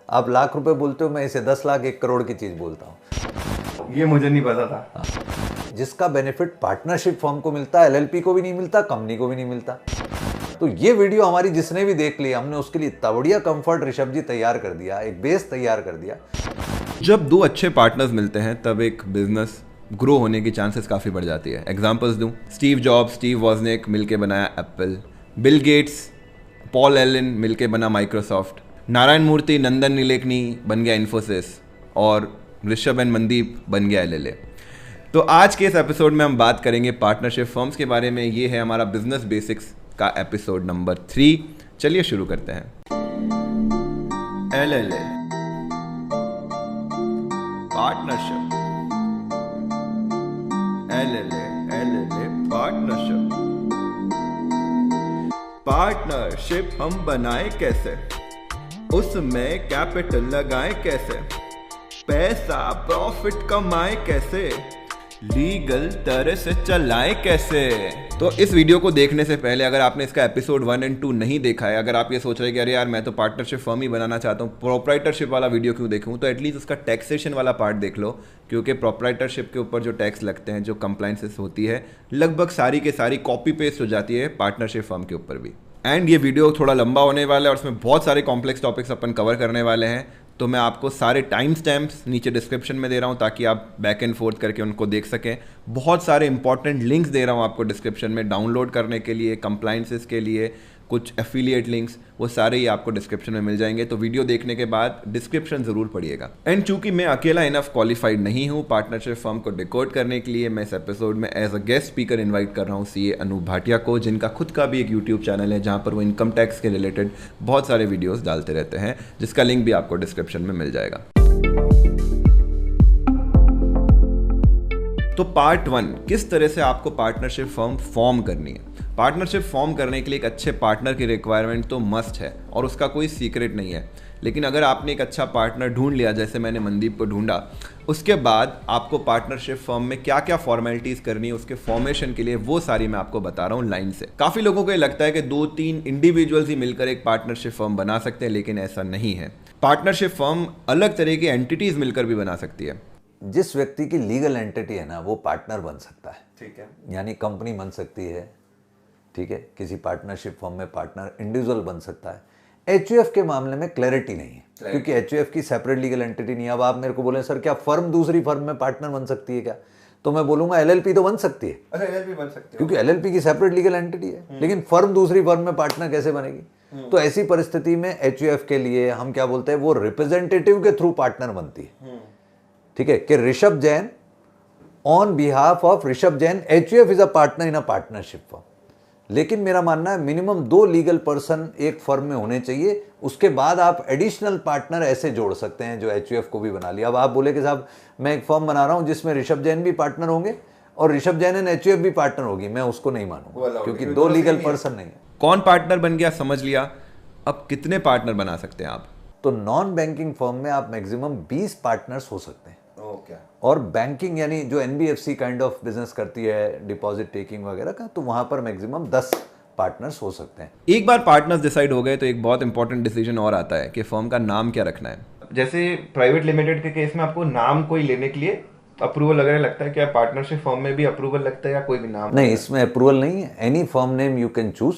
आप लाख रुपए बोलते हो, मैं इसे 10 लाख 1 करोड़ की चीज बोलता हूँ। ये मुझे नहीं पता था। जिसका बेनिफिट पार्टनरशिप फर्म को मिलता है, एलएलपी को भी नहीं मिलता, कंपनी को भी नहीं मिलता। तो ये वीडियो हमारी जिसने भी देख ली, हमने उसके लिए इतना बढ़िया कंफर्ट ऋषभ जी तैयार कर दिया, एक बेस तैयार कर दिया। जब दो अच्छे पार्टनर्स मिलते हैं तब एक बिजनेस ग्रो होने की चांसेस काफ़ी बढ़ जाती है। एग्जांपल्स दूं, स्टीव जॉब्स, स्टीव वॉजनिक मिलके बनाया Apple, Bill Gates, Paul Allen मिलके बना माइक्रोसॉफ्ट, नारायण मूर्ति, नंदन नीलेकनी बन गया इन्फोसिस और ऋषभ एंड मनदीप बन गया एलएलए। तो आज के इस एपिसोड में हम बात करेंगे पार्टनरशिप फर्म्स के बारे में। ये है हमारा बिजनेस बेसिक्स का एपिसोड नंबर 3। चलिए शुरू करते हैं। LLA partnership, LLA partnership. Partnership हम बनाए कैसे, उसमें कैपिटल लगाए कैसे, पैसा प्रॉफिट कमाए कैसे, लीगल तरह से चलाए कैसे। तो इस वीडियो को देखने से पहले अगर आपने इसका एपिसोड 1 और 2 नहीं देखा है, अगर आप ये सोच रहे हैं कि अरे यार मैं तो पार्टनरशिप फर्म ही बनाना चाहता हूँ, प्रोप्राइटरशिप वाला वीडियो क्यों देखूँ, तो एटलीस्ट उसका टैक्सेशन वाला पार्ट देख लो, क्योंकि प्रोप्राइटरशिप के ऊपर जो टैक्स लगते हैं, जो कंप्लाइंसेस होती है, लगभग सारी के सारी कॉपी पेस्ट हो जाती है पार्टनरशिप फर्म के ऊपर भी। एंड ये वीडियो थोड़ा लंबा होने वाला है और उसमें बहुत सारे कॉम्प्लेक्स टॉपिक्स अपन कवर करने वाले हैं, तो मैं आपको सारे टाइम स्टैम्प्स नीचे डिस्क्रिप्शन में दे रहा हूँ ताकि आप बैक एंड फोर्थ करके उनको देख सकें। बहुत सारे इंपॉर्टेंट लिंक्स दे रहा हूँ आपको डिस्क्रिप्शन में डाउनलोड करने के लिए, कंप्लाइंसेस के लिए, कुछ एफिलिएट लिंक्स, वो सारे ही आपको डिस्क्रिप्शन में मिल जाएंगे। तो वीडियो देखने के बाद डिस्क्रिप्शन ज़रूर पढ़िएगा। एंड चूंकि मैं अकेला इनफ क्वालिफाइड नहीं हूँ पार्टनरशिप फर्म को डिकोड करने के लिए, मैं इस एपिसोड में as a guest speaker invite कर रहा हूँ सीए अनूप भाटिया को, जिनका खुद का भी एक यूट्यूब चैनल है जहाँ पर वो इनकम टैक्स के रिलेटेड बहुत सारे वीडियोज़ डालते रहते हैं, जिसका लिंक भी आपको डिस्क्रिप्शन में मिल जाएगा। तो पार्ट 1, किस तरह से आपको पार्टनरशिप फर्म फॉर्म करनी है। पार्टनरशिप फॉर्म करने के लिए एक अच्छे पार्टनर की रिक्वायरमेंट तो मस्ट है और उसका कोई सीक्रेट नहीं है। लेकिन अगर आपने एक अच्छा पार्टनर ढूंढ लिया, जैसे मैंने मनदीप को ढूंढा, उसके बाद आपको पार्टनरशिप फर्म में क्या क्या फॉर्मेलिटीज़ करनी है उसके फॉर्मेशन के लिए, वो सारी मैं आपको बता रहा हूँ लाइन से। काफ़ी लोगों को ये लगता है कि 2-3 इंडिविजुअल्स ही मिलकर एक पार्टनरशिप फर्म बना सकते हैं, लेकिन ऐसा नहीं है। पार्टनरशिप फर्म अलग तरह की एंटिटीज़ मिलकर भी बना सकती है। जिस व्यक्ति की लीगल एंटिटी है ना, वो पार्टनर बन सकता है। ठीक है, यानी कंपनी बन सकती है, ठीक है, किसी पार्टनरशिप फर्म में पार्टनर इंडिविजुअल बन सकता है। एचयूएफ के मामले में क्लैरिटी नहीं है, क्योंकि एचयूएफ की सेपरेट लीगल एंटिटी नहीं है। अब आप मेरे को बोले सर क्या फर्म दूसरी फर्म में पार्टनर बन सकती है क्या, तो मैं बोलूंगा एलएलपी तो बन सकती है। अच्छा, एलएलपी बन सकती है क्योंकि एलएलपी की सेपरेट लीगल एंटिटी है, लेकिन फर्म दूसरी फर्म में पार्टनर कैसे बनेगी। तो ऐसी परिस्थिति में एचयूएफ के लिए हम क्या बोलते हैं, वो रिप्रेजेंटेटिव के थ्रू पार्टनर बनती है। ठीक है, कि Rishabh Jain on behalf of Rishabh Jain, HUF is a partner in a partnership firm. लेकिन मेरा मानना है मिनिमम 2 लीगल पर्सन एक फर्म में होने चाहिए, उसके बाद आप एडिशनल पार्टनर ऐसे जोड़ सकते हैं जो एचयूएफ को भी बना लिया। अब आप बोले कि साहब मैं एक फर्म बना रहा हूं जिसमें ऋषभ जैन भी पार्टनर होंगे और ऋषभ जैन एंड एचयूएफ भी पार्टनर होगी, मैं उसको नहीं मानूंगा, क्योंकि 2 लीगल पर्सन नहीं है। कौन पार्टनर बन गया समझ लिया, अब कितने पार्टनर बना सकते हैं आप। तो नॉन बैंकिंग फर्म में आप मैक्सिमम 20 पार्टनर्स हो सकते हैं। ओके। और बैंकिंग यानी जो एनबीएफसी काइंड ऑफ बिजनेस करती है, डिपॉजिट टेकिंग वगैरह का, तो वहां पर मैक्सिमम 10 पार्टनर्स हो सकते हैं। एक बार पार्टनर्स डिसाइड हो गए तो एक बहुत इंपॉर्टेंट डिसीजन और आता है कि फर्म का नाम क्या रखना है। जैसे प्राइवेट लिमिटेड के केस में आपको नाम कोई लेने के लिए अप्रूवल वगैरह लगता है, क्या पार्टनरशिप फर्म में भी अप्रूवल लगता है या कोई भी नाम? नहीं, इसमें अप्रूवल नहीं है, any firm name you can choose,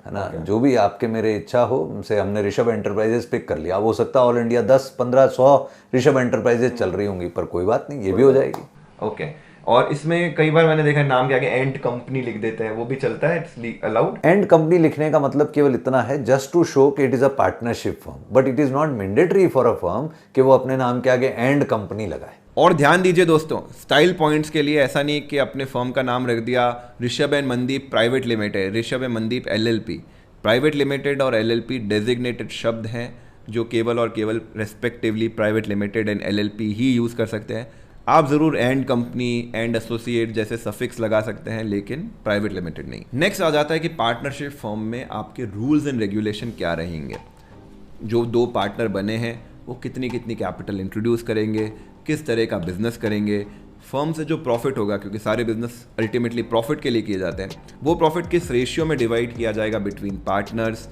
है ना। जो भी आपके मेरे इच्छा हो, से हमने ऋषभ एंटरप्राइजेस पिक कर लिया। अब हो सकता है ऑल इंडिया 10, 15, 100 ऋषभ एंटरप्राइजेस चल रही होंगी, पर कोई बात नहीं, ये भी हो जाएगी। ओके। और इसमें कई बार मैंने देखा नाम के आगे एंड कंपनी लिख देते हैं, वो भी चलता है, इट्स अलाउड? एंड कंपनी लिखने का मतलब केवल इतना है, जस्ट टू शो कि it is a partnership firm, but it is not mandatory for a firm कि वो अपने नाम के आगे एंड कंपनी लगाए। और ध्यान दीजिए दोस्तों, स्टाइल पॉइंट्स के लिए ऐसा नहीं कि अपने फर्म का नाम रख दिया Rishabh and Mandeep private limited, Rishabh and Mandeep LLP. Private limited और एलएलपी डेजिग्नेटेड शब्द हैं जो केवल और केवल respectively private limited and LLP he use कर सकते हैं। आप ज़रूर एंड कंपनी, एंड एसोसिएट जैसे सफिक्स लगा सकते हैं, लेकिन प्राइवेट लिमिटेड नहीं। नेक्स्ट आ जाता है कि पार्टनरशिप फर्म में आपके रूल्स एंड रेगुलेशन क्या रहेंगे। जो 2 पार्टनर बने हैं वो कितनी कितनी कैपिटल इंट्रोड्यूस करेंगे, किस तरह का बिजनेस करेंगे, फर्म से जो प्रॉफिट होगा, क्योंकि सारे बिजनेस अल्टीमेटली प्रॉफिट के लिए किए जाते हैं, वो प्रॉफिट किस रेशियो में डिवाइड किया जाएगा बिटवीन पार्टनर्स।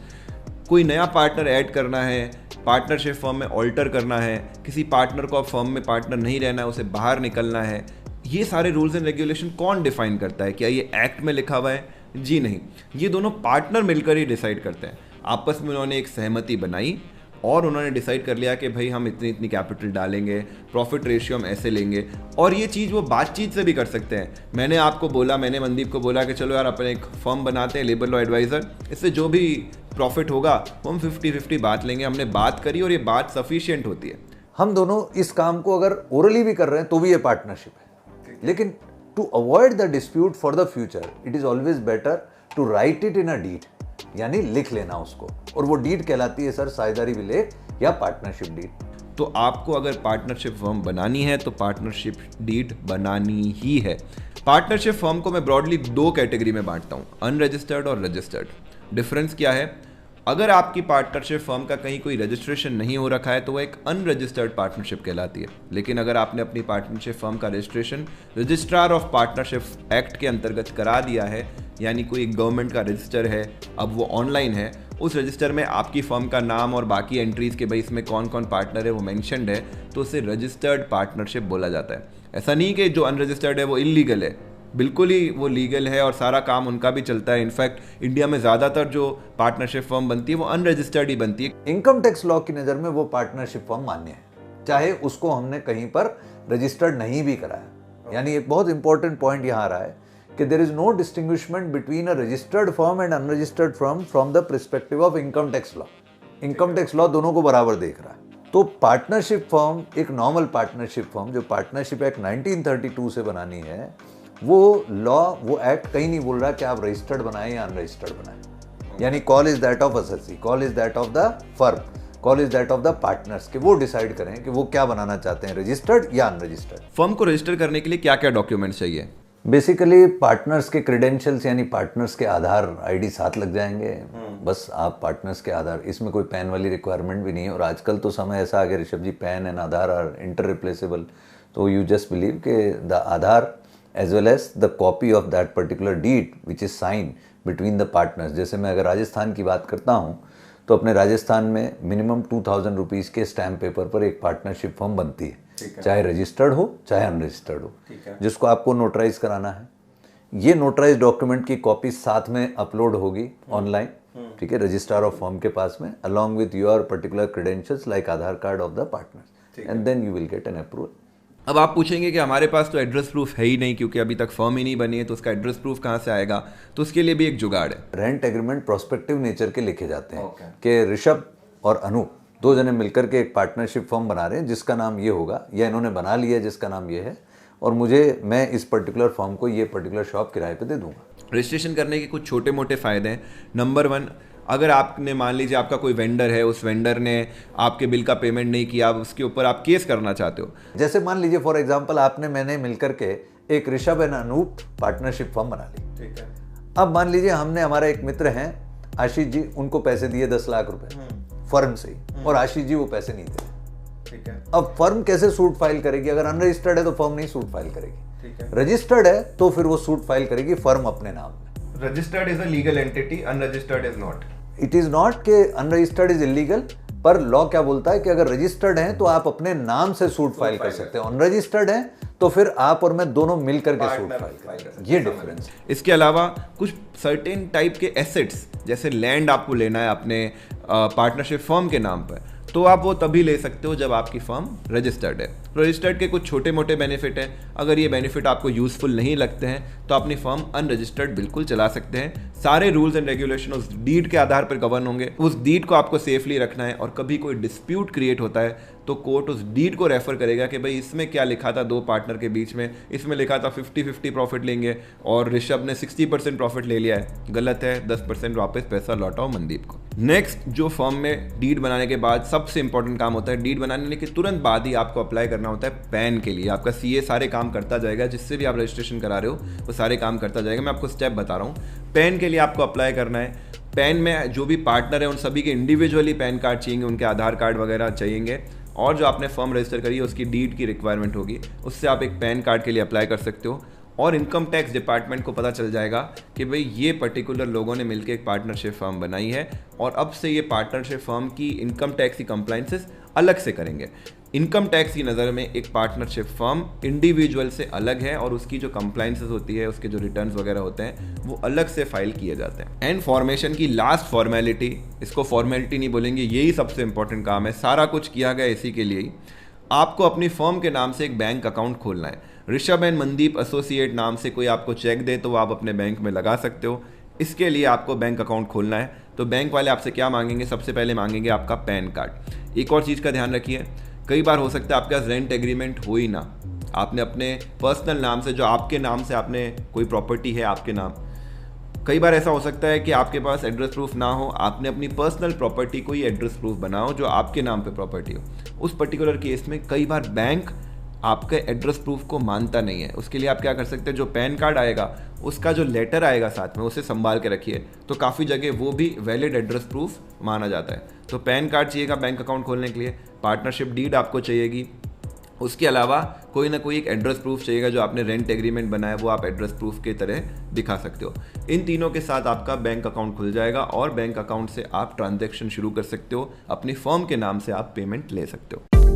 कोई नया पार्टनर ऐड करना है पार्टनरशिप फर्म में ऑल्टर करना है, किसी पार्टनर को अब फर्म में पार्टनर नहीं रहना है, उसे बाहर निकलना है, ये सारे रूल्स एंड रेगुलेशन कौन डिफाइन करता है? क्या ये एक्ट में लिखा हुआ है? जी नहीं, ये दोनों पार्टनर मिलकर ही डिसाइड करते हैं। आपस में उन्होंने एक सहमति बनाई और उन्होंने डिसाइड कर लिया कि भाई हम इतनी इतनी कैपिटल डालेंगे, प्रॉफिट रेशियो हम ऐसे लेंगे, और ये चीज़ वो बातचीत से भी कर सकते हैं। मैंने मनदीप को बोला कि चलो यार अपन एक फर्म बनाते हैं, लेबर लॉ एडवाइज़र, इससे जो भी प्रॉफिट होगा वो हम 50-50 बात लेंगे। हमने बात करी और ये बात सफिशिएंट होती है। हम दोनों इस काम को अगर ओरली भी कर रहे हैं तो भी ये पार्टनरशिप है। लेकिन to avoid the dispute for the future, it is always better to write it in a deed, यानी लिख लेना उसको, और वो डीड कहलाती है सर साझेदारी विलेख या पार्टनरशिप डीड। तो आपको अगर पार्टनरशिप फर्म बनानी है तो पार्टनरशिप डीड बनानी ही है। पार्टनरशिप फर्म को मैं ब्रॉडली 2 कैटेगरी में बांटता हूँ, अनरजिस्टर्ड और रजिस्टर्ड। डिफरेंस क्या है? अगर आपकी पार्टनरशिप फर्म का कहीं कोई रजिस्ट्रेशन नहीं हो रखा है तो वो एक अनरजिस्टर्ड पार्टनरशिप कहलाती है। लेकिन अगर आपने अपनी पार्टनरशिप फर्म का registration registrar of partnership act के अंतर्गत करा दिया है, यानी कोई गवर्नमेंट का रजिस्टर है, अब वो ऑनलाइन है, उस रजिस्टर में आपकी फर्म का नाम और बाकी एंट्रीज के भाई इसमें कौन कौन पार्टनर है वो मेंशन्ड है, तो उसे रजिस्टर्ड पार्टनरशिप बोला जाता है। ऐसा नहीं कि जो अनरजिस्टर्ड है वो इलीगल है, बिल्कुल ही वो लीगल है और सारा काम उनका भी चलता है। इनफैक्ट इंडिया में ज़्यादातर जो पार्टनरशिप फर्म बनती है वो अनरजिस्टर्ड ही बनती है। इनकम टैक्स लॉ की नज़र में वो पार्टनरशिप फर्म मान्य है, चाहे उसको हमने कहीं पर रजिस्टर्ड नहीं भी कराया। यानी एक बहुत इंपॉर्टेंट पॉइंट यहाँ आ रहा है कि there is no distinguishment between a registered firm and unregistered firm from the perspective of income tax law. Income tax law दोनों को बराबर देख रहा है। तो पार्टनरशिप फर्म, एक नॉर्मल पार्टनरशिप फर्म जो पार्टनरशिप एक्ट 1932 से बनानी है, वो लॉ, वो एक्ट कहीं नहीं बोल रहा कि आप रजिस्टर्ड बनाएं या अनरजिस्टर्ड बनाएं। यानी call is that of assessee, call is that of the firm, call is that of the partners, कि वो डिसाइड करें कि वो क्या बनाना चाहते हैं, रजिस्टर्ड या अनरजिस्टर्ड। फर्म को रजिस्टर करने के लिए क्या क्या डॉक्यूमेंट्स चाहिए? बेसिकली पार्टनर्स के क्रेडेंशियल्स, यानी पार्टनर्स के आधार आईडी साथ लग जाएंगे। बस आप पार्टनर्स के आधार, इसमें कोई पैन वाली रिक्वायरमेंट भी नहीं है। और आजकल तो समय ऐसा आ गया Rishabh ji, PAN and Aadhaar are inter replaceable. तो यू जस्ट बिलीव कि the Aadhaar as well as the copy of that particular deed which is signed between the partners। जैसे मैं अगर राजस्थान की बात करता हूँ तो अपने राजस्थान में मिनिमम 2000 रुपीज़ के स्टैम्प पेपर पर एक पार्टनरशिप फर्म बनती है, चाहे रजिस्टर्ड हो चाहे अनरजिस्टर्ड हो, जिसको आपको नोटराइज कराना है। ये नोटराइज डॉक्यूमेंट की कॉपी साथ में अपलोड होगी ऑनलाइन, ठीक है, रजिस्ट्रार ऑफ फर्म के पास में, along with your particular credentials like Aadhaar card of the partners, and then you will get an approval. अब आप पूछेंगे कि हमारे पास तो एड्रेस प्रूफ है ही नहीं, क्योंकि अभी तक फर्म ही नहीं बनी है, तो उसका एड्रेस प्रूफ कहाँ से आएगा? तो उसके लिए भी एक जुगाड़ है। रेंट एग्रीमेंट प्रोस्पेक्टिव नेचर के लिखे जाते हैं कि ऋषभ और अनूप 2 जने मिलकर के एक पार्टनरशिप फर्म बना रहे हैं जिसका नाम ये होगा, या इन्होंने बना लिया है जिसका नाम ये है, और मैं इस पर्टिकुलर फर्म को ये पर्टिकुलर शॉप किराए पे दे दूंगा। रजिस्ट्रेशन करने के कुछ छोटे मोटे फ़ायदे हैं। नंबर 1, अगर आपने मान लीजिए आपका कोई वेंडर है, उस वेंडर ने आपके बिल का पेमेंट नहीं किया, आप उसके ऊपर आप केस करना चाहते हो। जैसे मान लीजिए फॉर एग्जांपल मैंने मिलकर के एक Rishabh and Anoop partnership firm बना ली, ठीक है। अब मान लीजिए हमने, हमारा एक मित्र हैं आशीष जी, उनको पैसे दिए 10 लाख रुपए फर्म से ही, और आशीष जी वो पैसे नहीं दे, ठीक है। अब फर्म कैसे सूट फाइल करेगी? अगर अनरजिस्टर्ड है तो फर्म नहीं सूट फाइल करेगी, ठीक है। रजिस्टर्ड है तो फिर वो सूट फाइल करेगी फर्म अपने नाम में। Registered is a legal entity, unregistered is not. It is not के अनरजिस्टर्ड इज इलीगल, पर लॉ क्या बोलता है कि अगर रजिस्टर्ड हैं तो आप अपने नाम से सूट फाइल कर सकते हो, अनरजिस्टर्ड हैं तो फिर आप और मैं दोनों मिलकर के सूट फाइल कर सकते हैं। ये डिफरेंस। इसके अलावा कुछ सर्टेन टाइप के एसेट्स, जैसे लैंड आपको लेना है अपने पार्टनरशिप फर्म के नाम पर, तो आप वो तभी ले सकते हो जब आपकी फर्म रजिस्टर्ड है। रजिस्टर्ड के कुछ छोटे मोटे बेनिफिट हैं। अगर ये बेनिफिट आपको यूजफुल नहीं लगते हैं तो अपनी फर्म अनरजिस्टर्ड बिल्कुल चला सकते हैं। सारे रूल्स एंड रेगुलेशन उस डीड के आधार पर गवर्न होंगे। उस डीड को आपको सेफली रखना है, और कभी कोई डिस्प्यूट क्रिएट होता है तो कोर्ट उस डीड को रेफर करेगा कि भाई इसमें क्या लिखा था 2 पार्टनर के बीच में, इसमें लिखा था 50-50 प्रॉफिट लेंगे और ऋषभ ने 60% प्रॉफिट ले लिया है, गलत है, 10% वापस पैसा लौटाओ मनदीप को। नेक्स्ट, जो फर्म में डीड बनाने के बाद सबसे इंपॉर्टेंट काम होता है, डीड बनाने के तुरंत बाद ही आपको अप्लाई करना होता है पैन के लिए। आपका सीए सारे काम करता जाएगा, जिससे भी आप रजिस्ट्रेशन करा रहे हो वो सारे काम करता जाएगा। मैं आपको स्टेप बता रहा हूँ। पैन के लिए आपको अप्लाई करना है। पैन में जो भी पार्टनर है उन सभी के इंडिविजुअली पैन कार्ड चाहिए, उनके आधार कार्ड वगैरह चाहिएंगे, और जो आपने फर्म रजिस्टर करी है उसकी डीड की रिक्वायरमेंट होगी, उससे आप एक पैन कार्ड के लिए अप्लाई कर सकते हो। और इनकम टैक्स डिपार्टमेंट को पता चल जाएगा कि भाई ये पर्टिकुलर लोगों ने मिलकर एक पार्टनरशिप फर्म बनाई है और अब से ये पार्टनरशिप फर्म की इनकम टैक्स की कंप्लाइंसेस अलग से करेंगे। इनकम टैक्स की नज़र में एक पार्टनरशिप फर्म इंडिविजुअल से अलग है और उसकी जो कंप्लाइंसेस होती है, उसके जो रिटर्न्स वगैरह होते हैं वो अलग से फाइल किए जाते हैं। एंड फॉर्मेशन की लास्ट फॉर्मेलिटी, इसको फॉर्मेलिटी नहीं बोलेंगे, यही सबसे इंपॉर्टेंट काम है, सारा कुछ किया गया इसी के लिए ही। आपको अपनी फर्म के नाम से एक बैंक अकाउंट खोलना है। ऋषभ एंड मनदीप एसोसिएट नाम से कोई आपको चेक दे तो वो आप अपने बैंक में लगा सकते हो। इसके लिए आपको बैंक अकाउंट खोलना है। तो बैंक वाले आपसे क्या मांगेंगे? सबसे पहले मांगेंगे आपका पैन कार्ड। एक और चीज़ का ध्यान रखिए, कई बार हो सकता है आपके पास रेंट एग्रीमेंट हो ही ना, आपने अपने पर्सनल नाम से, जो आपके नाम से आपने कोई प्रॉपर्टी है आपके नाम, कई बार ऐसा हो सकता है कि आपके पास एड्रेस प्रूफ ना हो, आपने अपनी पर्सनल प्रॉपर्टी को ही एड्रेस प्रूफ बनाओ जो आपके नाम पे प्रॉपर्टी हो। उस पर्टिकुलर केस में कई बार बैंक आपके एड्रेस प्रूफ को मानता नहीं है। उसके लिए आप क्या कर सकते हैं, जो पैन कार्ड आएगा उसका जो लेटर आएगा साथ में, उसे संभाल के रखिए। तो काफ़ी जगह वो भी वैलिड एड्रेस प्रूफ माना जाता है। तो पैन कार्ड चाहिएगा बैंक अकाउंट खोलने के लिए, पार्टनरशिप डीड आपको चाहिएगी, उसके अलावा कोई ना कोई एक एड्रेस प्रूफ चाहिएगा, जो आपने रेंट एग्रीमेंट बनाया वो आप एड्रेस प्रूफ की तरह दिखा सकते हो। इन तीनों के साथ आपका बैंक अकाउंट खुल जाएगा और बैंक अकाउंट से आप ट्रांजैक्शन शुरू कर सकते हो, अपनी फर्म के नाम से आप पेमेंट ले सकते हो।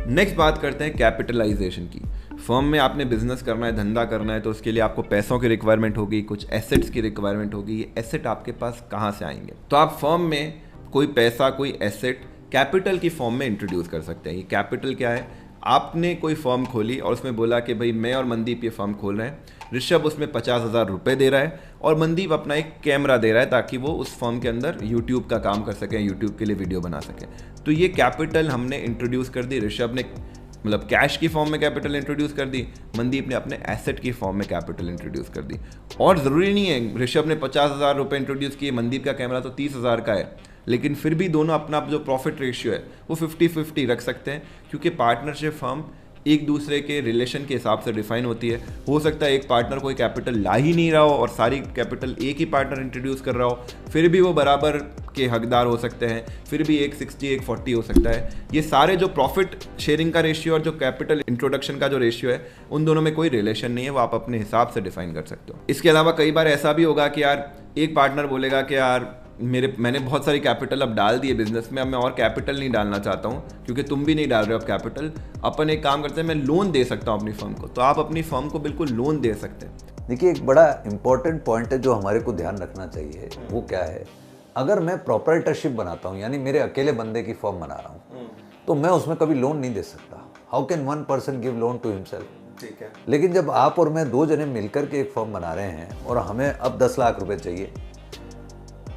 नेक्स्ट बात करते हैं कैपिटलाइजेशन की। फर्म में आपने बिजनेस करना है, धंधा करना है, तो उसके लिए आपको पैसों की रिक्वायरमेंट होगी, कुछ एसेट्स की रिक्वायरमेंट होगी। ये एसेट आपके पास कहाँ से आएंगे? तो आप फर्म में कोई पैसा, कोई एसेट कैपिटल की फॉर्म में इंट्रोड्यूस कर सकते हैं। ये कैपिटल क्या है? आपने कोई फर्म खोली और उसमें बोला कि भाई मैं और मनदीप ये फर्म खोल रहे हैं, ऋषभ उसमें 50,000 रुपये दे रहा है और मनदीप अपना एक कैमरा दे रहा है ताकि वो उस फर्म के अंदर यूट्यूब का काम कर सकें, यूट्यूब के लिए वीडियो बना सकें। तो ये कैपिटल हमने इंट्रोड्यूस कर दी। ऋषभ ने मतलब कैश की फॉर्म में कैपिटल इंट्रोड्यूस कर दी, मनदीप ने अपने एसेट की फॉर्म में कैपिटल इंट्रोड्यूस कर दी। और ज़रूरी नहीं है ऋषभ ने 50,000 रुपये इंट्रोड्यूस किए, मनदीप का कैमरा तो 30,000 का है, लेकिन फिर भी दोनों अपना जो प्रॉफिट रेशियो है वो 50-50 रख सकते हैं, क्योंकि पार्टनरशिप फर्म एक दूसरे के रिलेशन के हिसाब से डिफाइन होती है। हो सकता है एक पार्टनर कोई कैपिटल ला ही नहीं रहा हो और सारी कैपिटल एक ही पार्टनर इंट्रोड्यूस कर रहा हो, फिर भी वो बराबर के हकदार हो सकते हैं, फिर भी एक 60 एक 40 हो सकता है। ये सारे जो प्रॉफिट शेयरिंग का रेशियो और जो कैपिटल इंट्रोडक्शन का जो रेशियो है, उन दोनों में कोई रिलेशन नहीं है, वो आप अपने हिसाब से डिफाइन कर सकते हो। इसके अलावा कई बार ऐसा भी होगा कि यार एक पार्टनर बोलेगा कि यार मैंने बहुत सारी कैपिटल अब डाल दी है बिजनेस में, अब मैं और कैपिटल नहीं डालना चाहता हूँ क्योंकि तुम भी नहीं डाल रहे हो अब कैपिटल। अपन एक काम करते हैं, मैं लोन दे सकता हूँ अपनी फर्म को, तो आप अपनी फर्म को बिल्कुल लोन दे सकते हैं। देखिए, एक बड़ा इंपॉर्टेंट पॉइंट है जो हमारे को ध्यान रखना चाहिए, वो क्या है, अगर मैं प्रोप्राइटरशिप बनाता हूँ, यानी मेरे अकेले बंदे की फर्म बना रहा हूँ, तो मैं उसमें कभी लोन नहीं दे सकता। How can one person give loan to himself? ठीक है। लेकिन जब आप और मैं 2 जने मिलकर के एक फर्म बना रहे हैं और हमें अब 10 लाख रुपए चाहिए,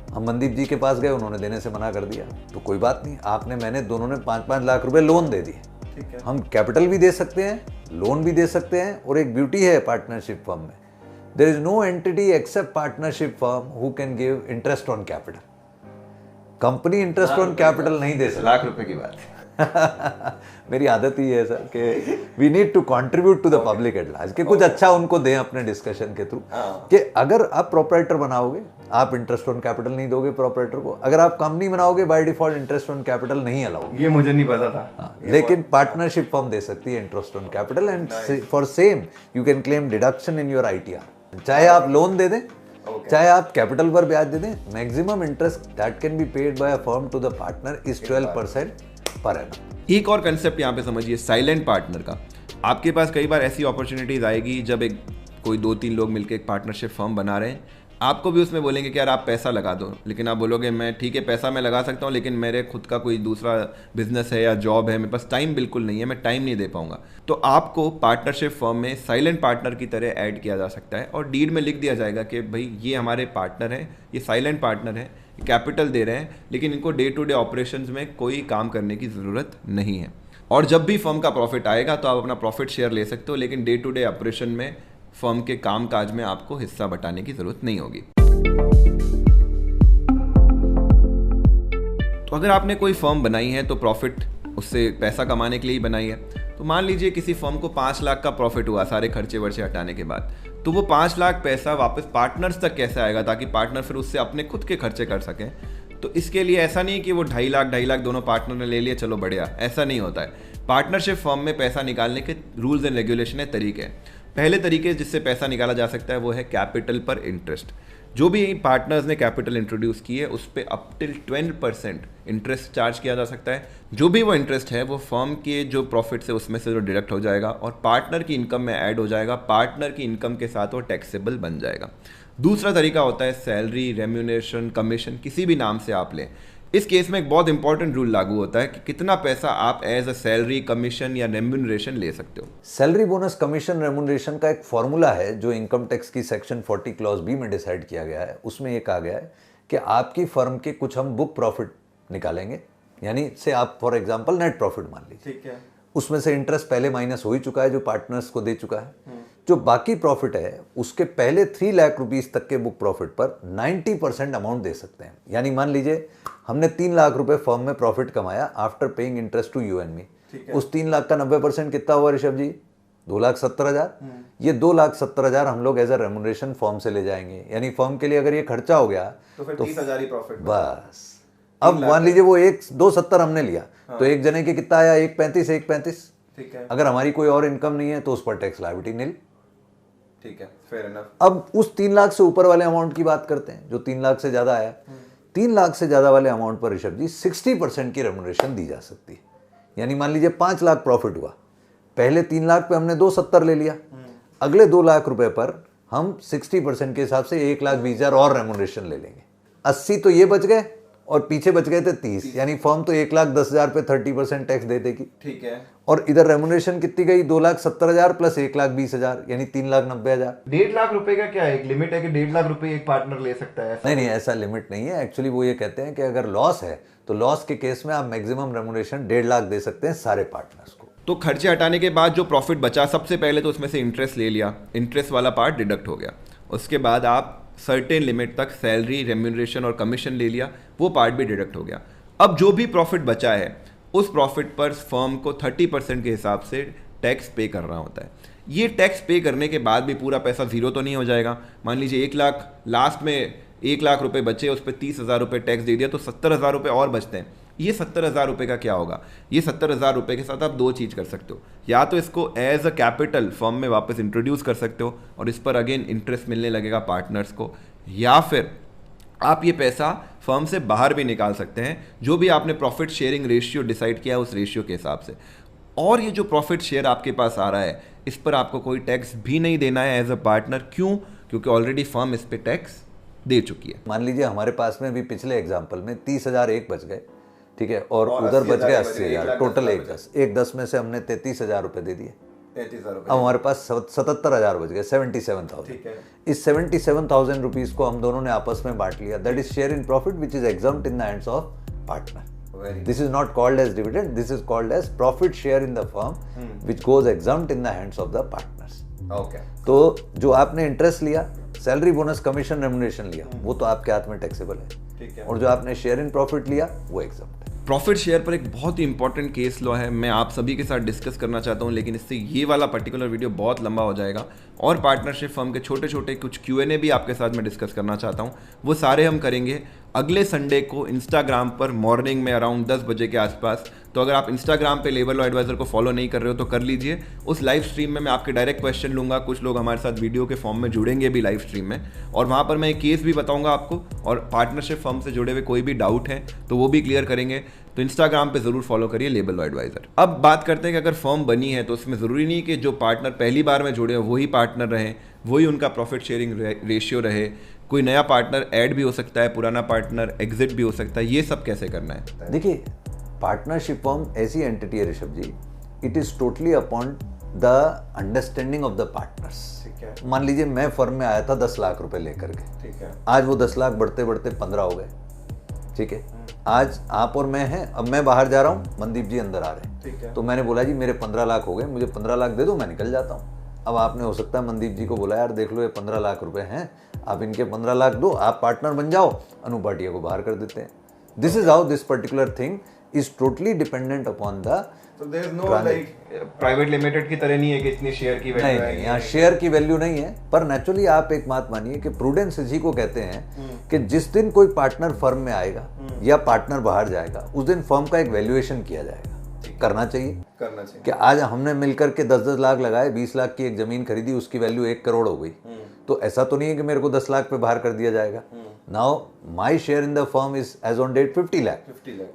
हम मनदीप जी के पास गए, उन्होंने देने से मना कर दिया, तो कोई बात नहीं, आपने मैंने दोनों ने 5-5 लाख रुपए लोन दे दिए। ठीक है। हम कैपिटल भी दे सकते हैं, लोन भी दे सकते हैं। और एक ब्यूटी है पार्टनरशिप फर्म में, there is no entity except partnership firm who can give interest on capital. Company interest on capital नहीं दे सकती। लाख रुपए की बात मेरी आदत ही है सर कि we need to contribute to the public at large, कि कुछ अच्छा उनको दें अपने डिस्कशन के थ्रू। कि अगर आप प्रोपराइटर बनाओगे, आप इंटरेस्ट ऑन कैपिटल नहीं दोगे प्रोपराइटर को। अगर आप कंपनी बनाओगे, by default interest on capital नहीं अलाउड। ये मुझे नहीं पता था। लेकिन पार्टनरशिप फर्म दे सकती है interest on capital, and for same you can claim deduction in your ITR। चाहे आप लोन दे दें, चाहे आप कैपिटल पर ब्याज दे दें, maximum interest that can be paid by a firm to the partner is 12% पर एनम। एक और कंसेप्ट यहाँ पे समझिए, साइलेंट पार्टनर का। आपके पास कई बार ऐसी अपॉर्चुनिटीज आएगी जब कोई 2-3 लोग मिलकर एक पार्टनरशिप फर्म बना रहे हैं, आपको भी उसमें बोलेंगे कि यार आप पैसा लगा दो, लेकिन आप बोलोगे मैं ठीक है पैसा मैं लगा सकता हूँ, लेकिन मेरे खुद का कोई दूसरा बिजनेस है या जॉब है, मेरे पास टाइम बिल्कुल नहीं है, मैं टाइम नहीं दे पाऊंगा। तो आपको पार्टनरशिप फर्म में साइलेंट पार्टनर की तरह ऐड किया जा सकता है और डीड में लिख दिया जाएगा कि भाई ये हमारे पार्टनर हैं, ये साइलेंट पार्टनर है, कैपिटल दे रहे हैं, लेकिन इनको डे टू डे ऑपरेशंस में कोई काम करने की ज़रूरत नहीं है। और जब भी फर्म का प्रॉफिट आएगा तो आप अपना प्रॉफिट शेयर ले सकते हो, लेकिन डे टू डे ऑपरेशन में फर्म के काम काज में आपको हिस्सा बटाने की ज़रूरत नहीं होगी। तो अगर आपने कोई फर्म बनाई है तो प्रॉफिट उससे पैसा कमाने के लिए ही बनाई है। तो मान लीजिए किसी फर्म को 5 लाख का प्रॉफिट हुआ सारे खर्चे वर्चे हटाने के बाद, तो वो 5 लाख पैसा वापस पार्टनर्स तक कैसे आएगा ताकि पार्टनर फिर उससे अपने खुद के खर्चे कर सकें। तो इसके लिए ऐसा नहीं कि वो 2.5 लाख दोनों पार्टनर ने ले लिए चलो बढ़िया, ऐसा नहीं होता है। पार्टनरशिप फर्म में पैसा निकालने के रूल्स एंड रेगुलेशन है, तरीके हैं। पहले तरीके जिससे पैसा निकाला जा सकता है वो है कैपिटल पर इंटरेस्ट। जो भी पार्टनर्स ने कैपिटल इंट्रोड्यूस की है उस पर अप टिल 12% इंटरेस्ट चार्ज किया जा सकता है। जो भी वो इंटरेस्ट है वो फर्म के जो प्रॉफिट्स है उसमें से जो डिडक्ट हो जाएगा और पार्टनर की इनकम में ऐड हो जाएगा। पार्टनर की इनकम के साथ वो टैक्सेबल बन जाएगा। दूसरा तरीका होता है सैलरी, रेम्यूनरेशन, कमीशन, किसी भी नाम से आप लें। इस केस में एक बहुत इंपॉर्टेंट रूल लागू होता है कि कितना पैसा आप एज अ सैलरी, कमीशन या रेम्यूनरेशन ले सकते हो। सैलरी, बोनस, कमीशन, रेम्यूनरेशन का एक फॉर्मूला है जो इनकम टैक्स की सेक्शन 40 क्लॉज बी में डिसाइड किया गया है। उसमें ये कहा गया है कि आपकी फर्म के कुछ हम बुक प्रॉफिट निकालेंगे, यानी से आप फॉर एग्जांपल नेट प्रॉफिट मान लीजिए, ठीक है, उसमें से इंटरेस्ट पहले माइनस हो ही चुका है जो पार्टनर्स को दे चुका है। जो बाकी प्रॉफिट है उसके पहले 3 लाख रुपीस तक के बुक प्रॉफिट पर 90% अमाउंट दे सकते हैं। यानी मान लीजिए हमने 3 लाख रुपए फर्म में प्रॉफिट कमाया after paying interest to you and me, उस 3 लाख का 90% कितना हुआ ऋषभ जी? 2,70,000। ये 2,70,000 हम लोग एज अ रेम्यूनरेशन फर्म से ले जाएंगे। यानी फर्म के लिए अगर ये खर्चा हो गया तो फिर 30,000 ही प्रॉफिट बस। अब मान लीजिए वो 2,70 हमने लिया, तो एक जने के कितना आया? 1,35,1,35। ठीक है। अगर हमारी कोई और इनकम नहीं है तो उस पर टैक्स लायबिलिटी नील। ठीक है, फेयर इनफ। अब उस 3 लाख से ऊपर वाले अमाउंट की बात करते हैं, जो 3 लाख से ज्यादा आया। 3 लाख से ज्यादा वाले अमाउंट पर ऋषभ जी 60% की रेम्यूनरेशन दी जा सकती है। यानी मान लीजिए 5 लाख प्रॉफिट हुआ, पहले 3 लाख पे हमने 2,70 ले लिया, अगले 2 लाख रुपए पर हम 60% के हिसाब से 1,20,000 और रेम्यूनरेशन ले लेंगे। 80 तो ये बच गए और पीछे बच गए थे 30, यानी फर्म तो 1,10,000 पे 30% टैक्स दे देगी। ठीक है। और इधर रेम्यूनरेशन कितनी गई? 2,70,000 प्लस 1,20,000 यानी 3,90,000। 1.5 लाख रुपए का क्या है? एक लिमिट है कि 1.5 लाख रुपए एक पार्टनर ले सकता है? नहीं, ऐसा लिमिट नहीं है। एक्चुअली वो ये कहते हैं कि अगर लॉस है तो लॉस के केस में आप मैक्सिमम रेम्यूनरेशन 1.5 लाख दे सकते हैं सारे पार्टनर्स को। तो खर्चे हटाने के बाद जो प्रॉफिट बचा, सबसे पहले तो उसमें से इंटरेस्ट ले लिया, इंटरेस्ट वाला पार्ट डिडक्ट हो गया। उसके बाद आप सर्टेन लिमिट तक सैलरी, रेम्यूनरेशन और कमीशन ले लिया, वो पार्ट भी डिडक्ट हो गया। अब जो भी प्रॉफिट बचा है उस प्रॉफिट पर फर्म को 30% के हिसाब से टैक्स पे करना होता है। ये टैक्स पे करने के बाद भी पूरा पैसा जीरो तो नहीं हो जाएगा। मान लीजिए 1 लाख, लास्ट में 1 लाख रुपए बचे, उस पर 30,000 रुपये टैक्स दे दिया तो 70,000 रुपये और बचते हैं। ये 70,000 रुपये का क्या होगा? ये 70,000 रुपये के साथ आप 2 चीज़ कर सकते हो। या तो इसको एज अ कैपिटल फर्म में वापस इंट्रोड्यूस कर सकते हो और इस पर अगेन इंटरेस्ट मिलने लगेगा पार्टनर्स को, या फिर आप ये पैसा फर्म से बाहर भी निकाल सकते हैं, जो भी आपने प्रॉफिट शेयरिंग रेशियो डिसाइड किया उस रेशियो के हिसाब से। और ये जो प्रॉफिट शेयर आपके पास आ रहा है इस पर आपको कोई टैक्स भी नहीं देना है एज अ पार्टनर। क्यों? क्योंकि ऑलरेडी फर्म इस पर टैक्स दे चुकी है। मान लीजिए हमारे पास में भी पिछले एग्जाम्पल में 30,000 एक बच गए, ठीक है, और उधर बच गए 80,000, टोटल 1,10 में से हमने 33,000 रुपए दे दिए। 33,000 रुपए। अब हमारे पास 77,000 बच गए, 77,000। इस 77,000 रुपीज को हम दोनों ने आपस में बांट लिया। That is share in profit which is exempt in the hands of partner. This is not called as dividend, this is called as profit share in the firm which goes exempt in the hands of the partners. तो जो आपने interest लिया, salary, bonus, commission, remuneration लिया, वो तो आपके हाथ में टैक्सेबल है, ठीक है, और जो आपने शेयर इन प्रॉफिट लिया वो एग्जम्प्ट है। प्रॉफिट शेयर पर एक बहुत ही इंपॉर्टेंट केस लॉ है, मैं आप सभी के साथ डिस्कस करना चाहता हूं, लेकिन इससे ये वाला पर्टिकुलर वीडियो बहुत लंबा हो जाएगा। और पार्टनरशिप फर्म के छोटे छोटे कुछ Q&A भी आपके साथ मैं डिस्कस करना चाहता हूं, वो सारे हम करेंगे अगले संडे को इंस्टाग्राम पर मॉर्निंग में अराउंड 10 बजे के आसपास। तो अगर आप इंस्टाग्राम पे लेबर लॉ एडवाइजर को फॉलो नहीं कर रहे हो तो कर लीजिए। उस लाइव स्ट्रीम में मैं आपके डायरेक्ट क्वेश्चन लूँगा, कुछ लोग हमारे साथ वीडियो के फॉर्म में जुड़ेंगे भी लाइव स्ट्रीम में, और वहाँ पर मैं एक केस भी बताऊँगा आपको, और पार्टनरशिप फर्म से जुड़े हुए कोई भी डाउट है तो वो भी क्लियर करेंगे। तो इंस्टाग्राम पे जरूर फॉलो करिए लेबर लॉ एडवाइजर। अब बात करते हैं कि अगर फर्म बनी है तो उसमें ज़रूरी नहीं कि जो पार्टनर पहली बार में जुड़े हो वही पार्टनर रहे, वही उनका प्रॉफिट शेयरिंग रेशियो रहे। कोई नया पार्टनर ऐड भी हो सकता है, पुराना पार्टनर एग्जिट भी हो सकता है। ये सब कैसे करना है? देखिए, पार्टनरशिप फर्म ऐसी एंटिटी है Rishabh ji, it is totally upon the understanding of the partners. ठीक है, मान लीजिए मैं फर्म में आया था 10 लाख रुपए लेकर के, ठीक है, आज वो 10 लाख बढ़ते बढ़ते 15 हो गए, ठीक है, आज आप और मैं हैं, अब मैं बाहर जा रहा हूँ, मनदीप जी अंदर आ रहे हैं, ठीक है, तो मैंने बोला जी मेरे 15 लाख हो गए, मुझे 15 लाख दे दो, मैं निकल जाता हूँ। अब आपने हो सकता है मनदीप जी को बोला यार देख लो ये 15 लाख रुपए हैं, आप इनके 15 लाख दो, आप पार्टनर बन जाओ, अनुपाटिया को बाहर कर देते हैं। This is how this particular thing is totally dependent upon the. So there is no like private limited की तरह नहीं है कि इतनी शेयर की वैल्यू है। यहाँ शेयर की वैल्यू नहीं है, पर नेचुरली आप एक बात मानिए कि प्रूडेंस इसी को कहते हैं कि जिस दिन कोई पार्टनर फर्म में आएगा या पार्टनर बाहर जाएगा उस दिन फर्म का एक वैल्यूएशन किया जाएगा। एक करना चाहिए करना चाहिए कि आज हमने मिलकर के 10-10 लाख लगाए, 20 लाख की एक जमीन खरीदी, उसकी वैल्यू 1 करोड़ हो गई, तो ऐसा तो नहीं है कि मेरे को 10 लाख पे बाहर कर दिया जाएगा। Now my share in the firm is as on date 50 lakh,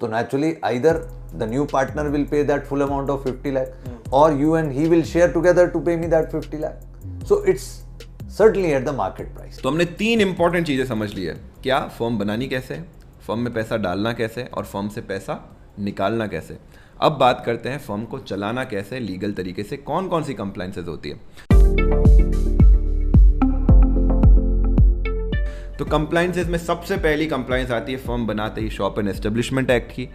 तो naturally either the new partner will pay that full amount of 50 lakh और you and he will share together to pay me that 50 lakh, so it's certainly at the market price. तो हमने 3 important चीजें समझ ली है, क्या firm बनानी कैसे, फर्म में पैसा डालना कैसे और फर्म से पैसा निकालना कैसे। अब बात करते हैं फर्म को चलाना कैसे लीगल तरीके से, कौन कौन सी कंप्लायंसेस होती है। तो कंप्लायंसेस में सबसे पहली कंप्लायंस आती है फर्म बनाते ही शॉप एंड एस्टेब्लिशमेंट एक्ट की।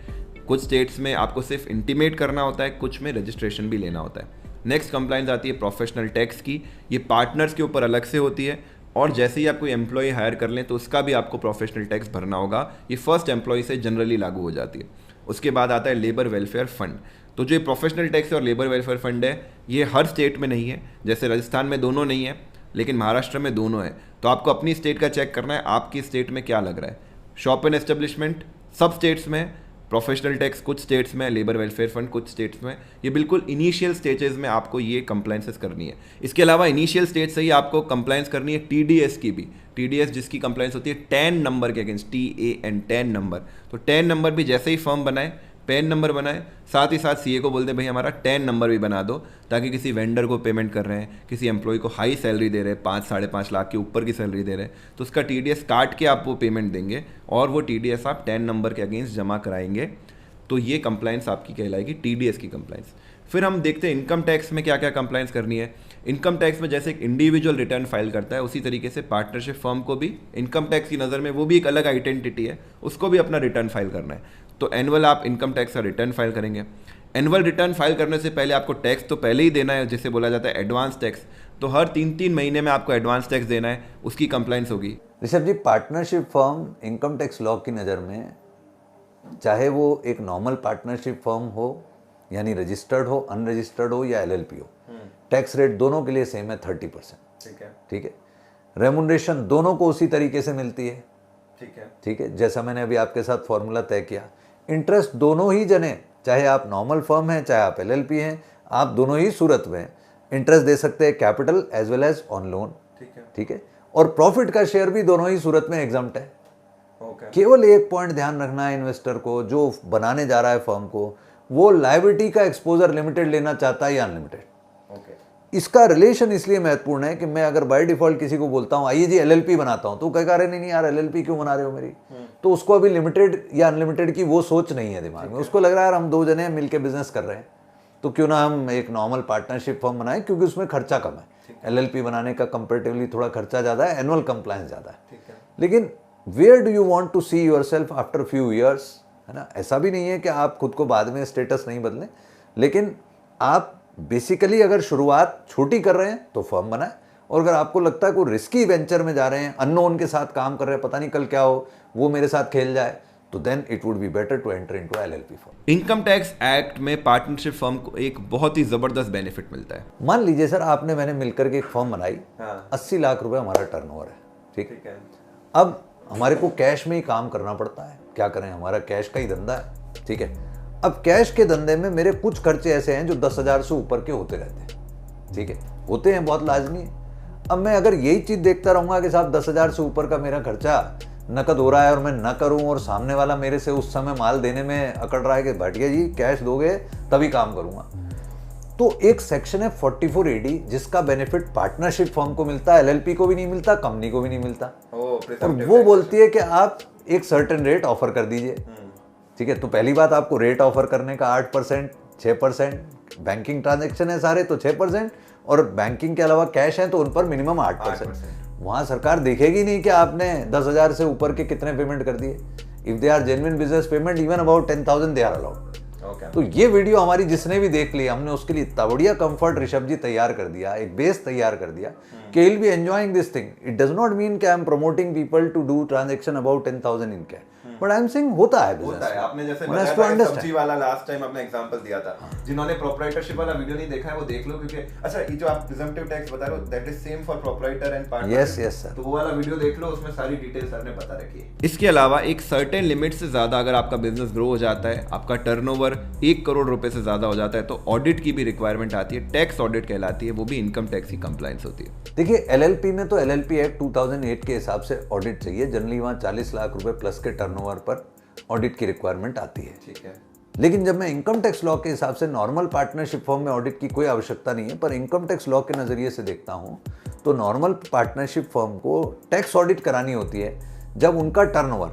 कुछ स्टेट्स में आपको सिर्फ इंटीमेट करना होता है, कुछ में रजिस्ट्रेशन भी लेना होता है। नेक्स्ट कंप्लायंस आती है प्रोफेशनल टैक्स की, ये पार्टनर्स के ऊपर अलग से होती है और जैसे ही आप कोई एम्प्लॉय हायर कर लें तो उसका भी आपको प्रोफेशनल टैक्स भरना होगा, ये फर्स्ट एम्प्लॉय से जनरली लागू हो जाती है। उसके बाद आता है लेबर वेलफेयर फंड। तो जो ये प्रोफेशनल टैक्स और लेबर वेलफेयर फंड है ये हर स्टेट में नहीं है, जैसे राजस्थान में दोनों नहीं है लेकिन महाराष्ट्र में दोनों है। तो आपको अपनी स्टेट का चेक करना है आपकी स्टेट में क्या लग रहा है। शॉप एंड एस्टेब्लिशमेंट सब स्टेट्स में, प्रोफेशनल टैक्स कुछ स्टेट्स में, लेबर वेलफेयर फंड कुछ स्टेट्स में। ये बिल्कुल इनिशियल स्टेजेस में आपको ये कंप्लायंसेस करनी है। इसके अलावा इनिशियल स्टेज से ही आपको कंप्लायंस करनी है टीडीएस की भी। टीडीएस जिसकी कंप्लायंस होती है टैन नंबर के अगेंस्ट, TAN टैन नंबर। तो टैन नंबर भी जैसे ही फर्म बनाए पैन नंबर बनाए, साथ ही साथ सीए को बोल दे भाई हमारा टैन नंबर भी बना दो, ताकि किसी वेंडर को पेमेंट कर रहे हैं, किसी एम्प्लॉय को हाई सैलरी दे रहे हैं, 5-5.5 लाख के ऊपर की सैलरी दे रहे हैं, तो उसका टीडीएस काट के आप वो पेमेंट देंगे और वो टीडीएस आप टैन नंबर के अगेंस्ट जमा कराएंगे। तो ये कंप्लायंस आपकी कहलाएगी टीडीएस की कंप्लायंस। फिर हम देखते हैं इनकम टैक्स में क्या क्या कंप्लायंस करनी है। इनकम टैक्स में जैसे एक इंडिविजुअल रिटर्न फाइल करता है उसी तरीके से पार्टनरशिप फर्म को भी इनकम टैक्स की नज़र में वो भी एक अलग आइडेंटिटी है, उसको भी अपना रिटर्न फाइल करना है। तो एनुअल आप इनकम टैक्स का रिटर्न फाइल करेंगे। एनुअल रिटर्न फाइल करने से पहले आपको टैक्स तो पहले ही देना है, जिसे बोला जाता है एडवांस टैक्स। तो हर 3-3 महीने में आपको एडवांस टैक्स देना है, उसकी कंप्लायंस होगी। Rishabh ji, partnership firm income tax law की नज़र में चाहे वो एक नॉर्मल पार्टनरशिप फर्म हो यानी रजिस्टर्ड हो, अनरजिस्टर्ड हो या LLP हो, टैक्स रेट दोनों के लिए सेम है 30%। ठीक है। रेमुनरेशन दोनों को उसी तरीके से मिलती है। ठीक है, जैसा मैंने अभी आपके साथ फॉर्मूला तय किया। इंटरेस्ट दोनों ही जने, चाहे आप नॉर्मल फर्म हैं चाहे आप LLP हैं, आप दोनों ही सूरत में इंटरेस्ट दे सकते हैं, capital as well as on loan. ठीक है। और प्रॉफिट का शेयर भी दोनों ही सूरत में एग्जम्प्ट है। केवल एक पॉइंट ध्यान रखना है इन्वेस्टर को, जो बनाने जा रहा है फर्म को, वो लायबिलिटी का एक्सपोजर लिमिटेड लेना चाहता है या अनलिमिटेड। इसका रिलेशन इसलिए महत्वपूर्ण है कि मैं अगर बाय डिफॉल्ट किसी को बोलता हूं आइए जी LLP बनाता हूं, तो कहेगा अरे नहीं यार LLP क्यों बना रहे हो मेरी, तो उसको अभी लिमिटेड या अनलिमिटेड की वो सोच नहीं है दिमाग में। उसको लग रहा है यार हम 2 जने मिलकर बिजनेस कर रहे हैं, तो क्यों ना हम एक नॉर्मल पार्टनरशिप फर्म बनाएं, क्योंकि उसमें खर्चा कम है। LLP बनाने का कंपेरेटिवली थोड़ा खर्चा ज़्यादा है, एनुअल कंप्लायंस ज़्यादा है। लेकिन where do you want to see yourself after few years, है ना। ऐसा भी नहीं है कि आप खुद को बाद में स्टेटस नहीं बदलें, लेकिन आप बेसिकली अगर शुरुआत छोटी कर रहे हैं तो फर्म बनाएं, और अगर आपको लगता है कोई रिस्की वेंचर में जा रहे हैं, अननोन के साथ काम कर रहे हैं, पता नहीं कल क्या हो, वो मेरे साथ खेल जाए, तो then it would be better to enter into LLP firm. Income tax act में पार्टनरशिप फर्म को एक बहुत ही जबरदस्त बेनिफिट मिलता है। मान लीजिए सर आपने मैंने मिलकर के एक फर्म बनाई, 80 लाख रुपए हमारा टर्नओवर है। ठीक है। अब हमारे को कैश में ही काम करना पड़ता है, क्या करें, हमारा कैश का ही धंधा है। ठीक है। अब कैश के धंधे में मेरे कुछ खर्चे ऐसे हैं जो 10,000 से ऊपर के होते रहते हैं। ठीक है, होते हैं, बहुत लाजमी है। अब मैं अगर यही चीज देखता रहूंगा कि साहब 10,000 से ऊपर का मेरा खर्चा नकद हो रहा है और मैं ना करूं, और सामने वाला मेरे से उस समय माल देने में अकड़ रहा है कि भाटिया जी कैश दोगे तभी काम करूंगा, तो एक सेक्शन है 44 AD जिसका बेनिफिट पार्टनरशिप फर्म को मिलता है, LLP को भी नहीं मिलता, कंपनी को भी नहीं मिलता। और वो बोलती है कि आप एक सर्टेन रेट ऑफर कर दीजिए। ठीक है, तो पहली बात आपको रेट ऑफर करने का 8%, 6%, बैंकिंग ट्रांजैक्शन है सारे तो 6%, और बैंकिंग के अलावा कैश है तो उन पर मिनिमम 8%। वहां सरकार देखेगी नहीं कि आपने 10,000 से ऊपर के कितने पेमेंट कर दिए। If they are genuine business payment even about 10,000 they are allowed. तो ये वीडियो हमारी जिसने भी देख लिया, हमने उसके लिए इतना बढ़िया कंफर्ट ऋषभ जी तैयार कर दिया, एक बेस तैयार कर दिया कि will be enjoying this thing. It does not mean कि I am promoting people to do transaction about 10,000 in cash. But I am saying होता है होता है। आपने जैसे One has बताया to था understand. सब्जी वाला लास्ट टाइम आपने एग्जांपल दिया था, जिन्होंने प्रोप्राइटरशिप वाला वीडियो नहीं देखा है वो देख लो, क्योंकि अच्छा ये जो आप प्रिजम्पटिव टैक्स बता रहे हो that is same for proprietor and partner. Yes, yes, sir. तो वो वाला वीडियो देख लो, उसमें सारी डिटेल सर ने बता रखी है। इसके अलावा एक सर्टेन लिमिट से ज्यादा अगर आपका बिजनेस ग्रो हो जाता है, आपका टर्नओवर 1 करोड़ रुपए से ज्यादा हो जाता है, तो ऑडिट की भी रिक्वायरमेंट आती है, टैक्स ऑडिट कहलाती है, वो भी इनकम टैक्स की कंप्लायंस होती है। देखिए LLP में तो LLP एक्ट 2008 के हिसाब से ऑडिट चाहिए, जनरली वहाँ 40 लाख रुपए प्लस के टर्नओवर पर ऑडिट की रिक्वायरमेंट आती है। ठीक है। लेकिन जब मैं इनकम टैक्स लॉ के हिसाब से नॉर्मल पार्टनरशिप फॉर्म में ऑडिट की कोई आवश्यकता नहीं है, पर इनकम टैक्स लॉ के नज़रिए से देखता हूँ तो नॉर्मल पार्टनरशिप फर्म को टैक्स ऑडिट करानी होती है जब उनका टर्नओवर,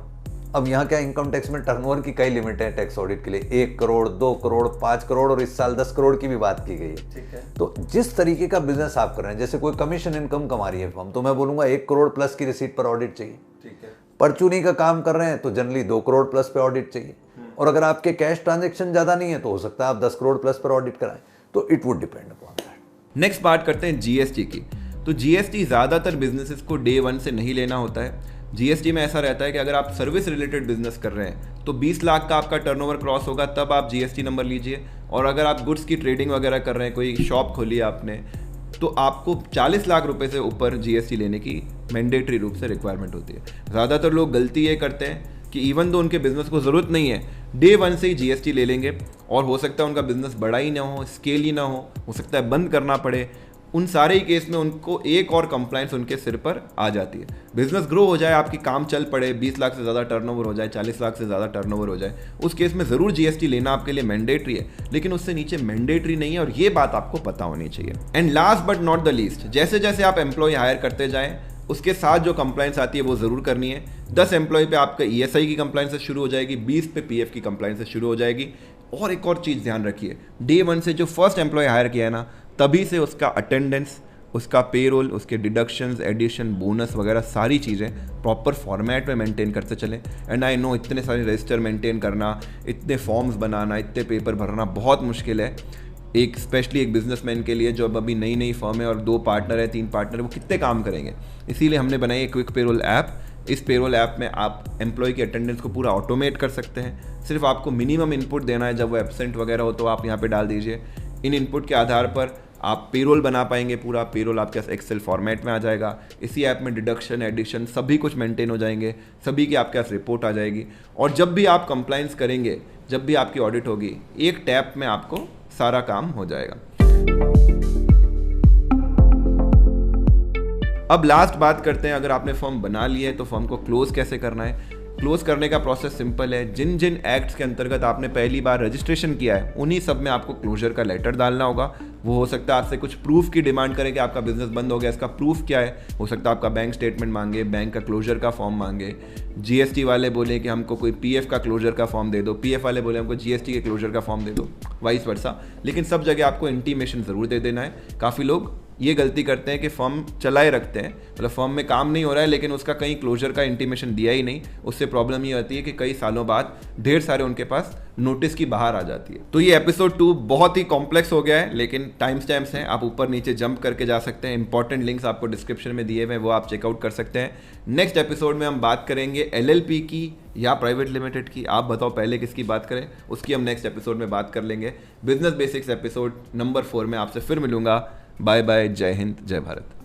अब यहाँ क्या इनकम टैक्स में टर्नओवर की कई लिमिट है टैक्स ऑडिट के लिए, 1 करोड़ 2 करोड़ 5 करोड़ और इस साल 10 करोड़ की भी बात की गई है। ठीक है। तो जिस तरीके का बिजनेस आप कर रहे हैं, जैसे कोई कमीशन इनकम कमा रही है फर्म, तो मैं बोलूंगा 1 करोड़ प्लस की रिसीट पर ऑडिट चाहिए। ठीक है। परचूनी का काम कर रहे हैं तो जनरली 2 करोड़ प्लस पे ऑडिट चाहिए, और अगर आपके कैश ट्रांजेक्शन ज्यादा नहीं है तो हो सकता है आप 10 करोड़ प्लस पर ऑडिट कराएं, तो it would depend upon that. Next बात करते हैं जीएसटी की। तो जीएसटी ज़्यादातर बिजनेसेस को डे 1 से नहीं लेना होता है। जीएसटी में ऐसा रहता है कि अगर आप सर्विस रिलेटेड बिजनेस कर रहे हैं तो 20 लाख का आपका टर्नओवर क्रॉस होगा तब आप जीएसटी नंबर लीजिए, और अगर आप गुड्स की ट्रेडिंग वगैरह कर रहे हैं, कोई शॉप खोली है आपने, तो आपको 40 लाख रुपए से ऊपर जीएसटी लेने की मैंडेटरी रूप से रिक्वायरमेंट होती है। ज़्यादातर लोग गलती ये करते हैं कि इवन दो उनके बिजनेस को ज़रूरत नहीं है, डे 1 से ही जीएसटी ले लेंगे, और हो सकता है उनका बिजनेस बड़ा ही ना हो, स्केल ही ना हो सकता है बंद करना पड़े। उन सारे ही केस में उनको एक और कंप्लायंस उनके सिर पर आ जाती है। बिजनेस ग्रो हो जाए, आपकी काम चल पड़े, 20 लाख से ज़्यादा टर्नओवर हो जाए, 40 लाख से ज़्यादा टर्नओवर हो जाए, उस केस में ज़रूर जीएसटी लेना आपके लिए मैंडेटरी है, लेकिन उससे नीचे मैंडेटरी नहीं है, और ये बात आपको पता होनी चाहिए। And last but not the least, जैसे जैसे आप एम्प्लॉय हायर करते जाएं, उसके साथ जो कंप्लायंस आती है वो ज़रूर करनी है। 10 एम्प्लॉय पे आपका ईएसआई की कंप्लायंस शुरू हो जाएगी, 20 पे पीएफ की कंप्लायंस शुरू हो जाएगी। और एक और चीज़ ध्यान रखिए, डे 1 से जो फर्स्ट एम्प्लॉय हायर किया है ना, तभी से उसका अटेंडेंस, उसका पेरोल, उसके डिडक्शंस, एडिशन, बोनस वगैरह सारी चीज़ें प्रॉपर फॉर्मेट में मेंटेन करते चलें। एंड आई नो इतने सारे रजिस्टर मेंटेन करना, इतने फॉर्म्स बनाना, इतने पेपर भरना बहुत मुश्किल है। एक स्पेशली एक बिजनेसमैन के लिए जो अभी नई नई फर्म है और 2 पार्टनर है, 3 पार्टनर है, वो कितने काम करेंगे। इसीलिए हमने बनाई एक क्विक पेरोल ऐप। इस पेरोल ऐप में आप एम्प्लॉय की अटेंडेंस को पूरा ऑटोमेट कर सकते हैं। सिर्फ आपको मिनिमम इनपुट देना है, जब वो एब्सेंट वगैरह हो तो आप यहाँ पे डाल दीजिए। इन इनपुट के आधार पर आप पेरोल बना पाएंगे, पूरा पेरोल आपके पास एक्सेल फॉर्मेट में आ जाएगा। इसी ऐप में डिडक्शन, एडिशन सभी कुछ मेंटेन हो जाएंगे, सभी की आपके पास रिपोर्ट आ जाएगी। और जब भी आप कंप्लायंस करेंगे, जब भी आपकी ऑडिट होगी, एक टैप में आपको सारा काम हो जाएगा। अब लास्ट बात करते हैं, अगर आपने फर्म बना ली है तो फर्म को क्लोज कैसे करना है। क्लोज करने का प्रोसेस सिंपल है। जिन जिन एक्ट्स के अंतर्गत आपने पहली बार रजिस्ट्रेशन किया है, उन्हीं सब में आपको क्लोजर का लेटर डालना होगा। वो हो सकता है आपसे कुछ प्रूफ की डिमांड करे कि आपका बिजनेस बंद हो गया, इसका प्रूफ क्या है। हो सकता है आपका बैंक स्टेटमेंट मांगे, बैंक का क्लोजर का फॉर्म मांगे, जीएसटी वाले बोले कि हमको कोई पीएफ का क्लोजर का फॉर्म दे दो, पीएफ वाले बोले हमको जीएसटी के क्लोजर का फॉर्म दे दो, वाइस वर्सा। लेकिन सब जगह आपको इंटीमेशन ज़रूर दे देना है। काफ़ी लोग ये गलती करते हैं कि फर्म चलाए रखते हैं, मतलब फर्म में काम नहीं हो रहा है लेकिन उसका कहीं क्लोजर का इंटीमेशन दिया ही नहीं। उससे प्रॉब्लम ये होती है कि कई सालों बाद ढेर सारे उनके पास नोटिस की बाहर आ जाती है। तो ये एपिसोड 2 बहुत ही कॉम्प्लेक्स हो गया है, लेकिन टाइम स्टैम्प्स हैं, आप ऊपर नीचे जंप करके जा सकते हैं। इंपॉर्टेंट लिंक्स आपको डिस्क्रिप्शन में दिए हुए हैं, वो आप चेकआउट कर सकते हैं। नेक्स्ट एपिसोड में हम बात करेंगे एलएलपी की या प्राइवेट लिमिटेड की। आप बताओ पहले किसकी बात करें, उसकी हम नेक्स्ट एपिसोड में बात कर लेंगे। बिजनेस बेसिक्स एपिसोड नंबर 4 में आपसे फिर मिलूंगा। बाय बाय, जय हिंद, जय भारत।